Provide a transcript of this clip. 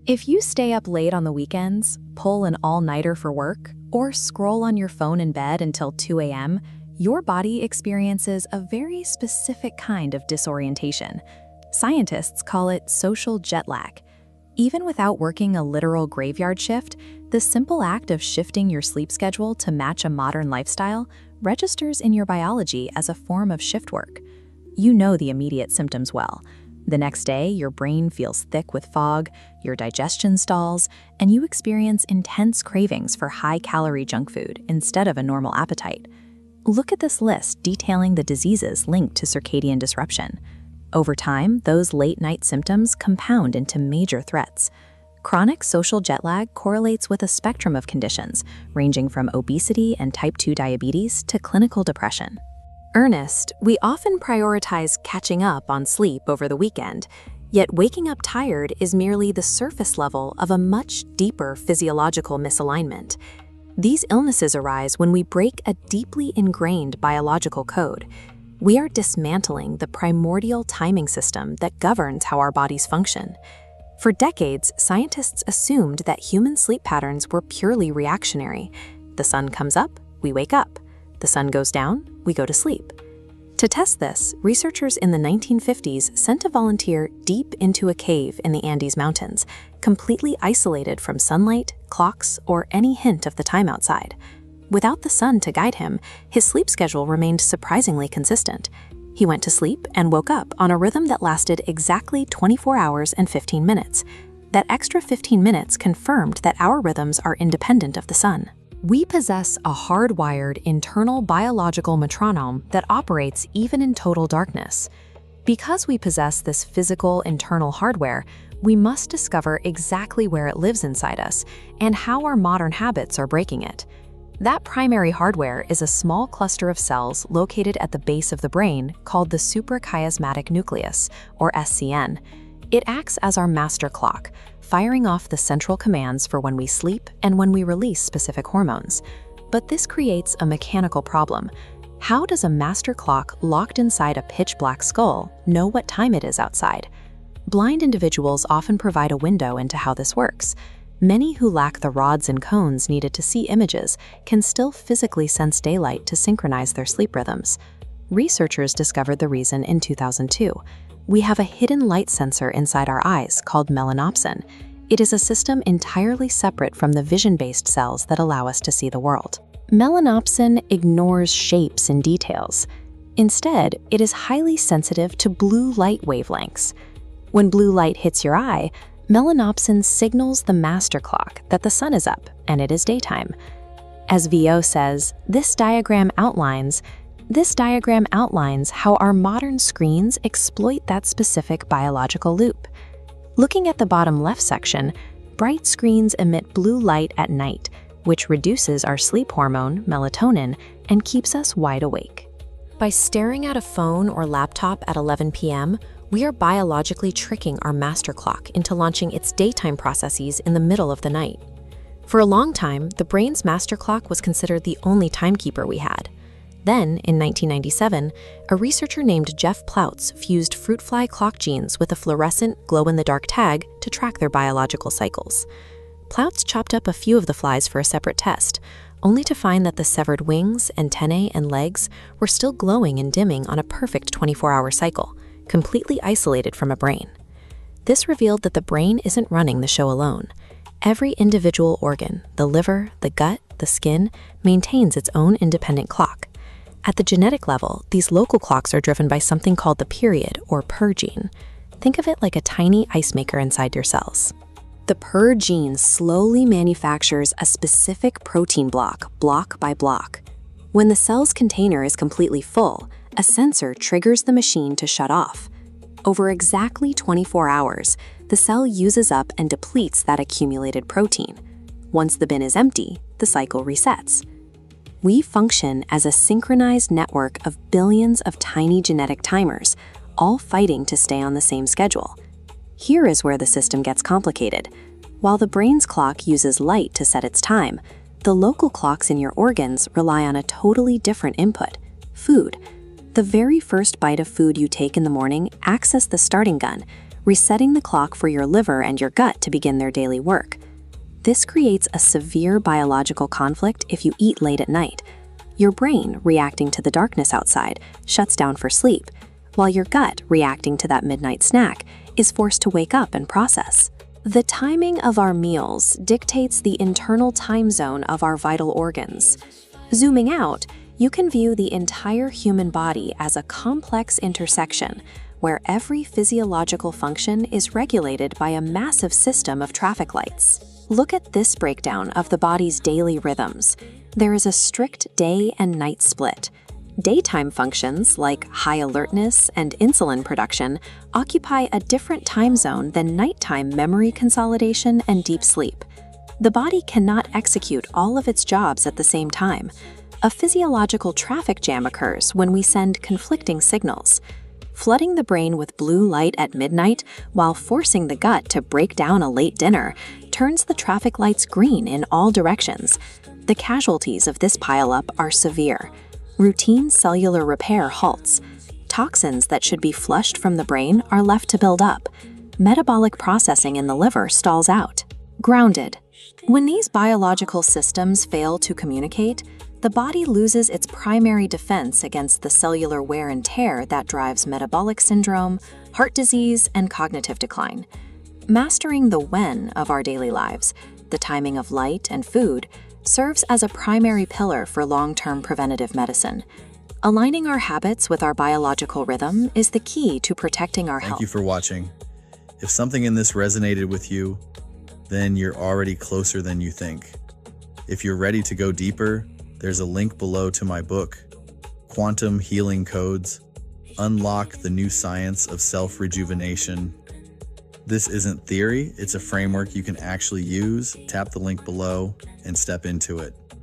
If you stay up late on the weekends, pull an all-nighter for work, or scroll on your phone in bed until 2 a.m., your body experiences a very specific kind of disorientation. Scientists call it social jet lag. Even without working a literal graveyard shift, the simple act of shifting your sleep schedule to match a modern lifestyle registers in your biology as a form of shift work. You know the immediate symptoms well. The next day, your brain feels thick with fog, your digestion stalls, and you experience intense cravings for high-calorie junk food instead of a normal appetite. Look at this list detailing the diseases linked to circadian disruption. Over time, those late-night symptoms compound into major threats. Chronic social jet lag correlates with a spectrum of conditions, ranging from obesity and type 2 diabetes to clinical depression. Ernest, we often prioritize catching up on sleep over the weekend, yet waking up tired is merely the surface level of a much deeper physiological misalignment. These illnesses arise when we break a deeply ingrained biological code. We are dismantling the primordial timing system that governs how our bodies function. For decades, scientists assumed that human sleep patterns were purely reactionary. The sun comes up, we wake up. The sun goes down, we go to sleep. To test this, researchers in the 1950s sent a volunteer deep into a cave in the Andes Mountains, completely isolated from sunlight, clocks, or any hint of the time outside. Without the sun to guide him, his sleep schedule remained surprisingly consistent. He went to sleep and woke up on a rhythm that lasted exactly 24 hours and 15 minutes. That extra 15 minutes confirmed that our rhythms are independent of the sun. We possess a hardwired internal biological metronome that operates even in total darkness. Because we possess this physical internal hardware, we must discover exactly where it lives inside us and how our modern habits are breaking it. That primary hardware is a small cluster of cells located at the base of the brain called the suprachiasmatic nucleus, or SCN. It acts as our master clock, firing off the central commands for when we sleep and when we release specific hormones. But this creates a mechanical problem. How does a master clock locked inside a pitch-black skull know what time it is outside? Blind individuals often provide a window into how this works. Many who lack the rods and cones needed to see images can still physically sense daylight to synchronize their sleep rhythms. Researchers discovered the reason in 2002. We have a hidden light sensor inside our eyes called melanopsin. It is a system entirely separate from the vision-based cells that allow us to see the world. Melanopsin ignores shapes and details. Instead, it is highly sensitive to blue light wavelengths. When blue light hits your eye, melanopsin signals the master clock that the sun is up and it is daytime. As VO says, this diagram outlines how our modern screens exploit that specific biological loop. Looking at the bottom left section, bright screens emit blue light at night, which reduces our sleep hormone, melatonin, and keeps us wide awake. By staring at a phone or laptop at 11 p.m., we are biologically tricking our master clock into launching its daytime processes in the middle of the night. For a long time, the brain's master clock was considered the only timekeeper we had. Then, in 1997, a researcher named Jeff Ploutz fused fruit fly clock genes with a fluorescent glow-in-the-dark tag to track their biological cycles. Ploutz chopped up a few of the flies for a separate test, only to find that the severed wings, antennae, and legs were still glowing and dimming on a perfect 24-hour cycle, completely isolated from a brain. This revealed that the brain isn't running the show alone. Every individual organ, the liver, the gut, the skin, maintains its own independent clock. At the genetic level, these local clocks are driven by something called the period, or PER gene. Think of it like a tiny ice maker inside your cells. The PER gene slowly manufactures a specific protein block by block. When the cell's container is completely full, a sensor triggers the machine to shut off. Over exactly 24 hours, the cell uses up and depletes that accumulated protein. Once the bin is empty, the cycle resets. We function as a synchronized network of billions of tiny genetic timers, all fighting to stay on the same schedule. Here is where the system gets complicated. While the brain's clock uses light to set its time, the local clocks in your organs rely on a totally different input: food. The very first bite of food you take in the morning acts as the starting gun, resetting the clock for your liver and your gut to begin their daily work. This creates a severe biological conflict if you eat late at night. Your brain, reacting to the darkness outside, shuts down for sleep, while your gut, reacting to that midnight snack, is forced to wake up and process. The timing of our meals dictates the internal time zone of our vital organs. Zooming out, you can view the entire human body as a complex intersection where every physiological function is regulated by a massive system of traffic lights. Look at this breakdown of the body's daily rhythms. There is a strict day and night split. Daytime functions like high alertness and insulin production occupy a different time zone than nighttime memory consolidation and deep sleep. The body cannot execute all of its jobs at the same time. A physiological traffic jam occurs when we send conflicting signals. Flooding the brain with blue light at midnight while forcing the gut to break down a late dinner turns the traffic lights green in all directions. The casualties of this pileup are severe. Routine cellular repair halts. Toxins that should be flushed from the brain are left to build up. Metabolic processing in the liver stalls out. Grounded. When these biological systems fail to communicate, the body loses its primary defense against the cellular wear and tear that drives metabolic syndrome, heart disease, and cognitive decline. Mastering the when of our daily lives, the timing of light and food, serves as a primary pillar for long-term preventative medicine. Aligning our habits with our biological rhythm is the key to protecting our health. Thank you for watching. If something in this resonated with you, then you're already closer than you think. If you're ready to go deeper, there's a link below to my book, Quantum Healing Codes: Unlock the New Science of Self-Rejuvenation. This isn't theory, it's a framework you can actually use. Tap the link below and step into it.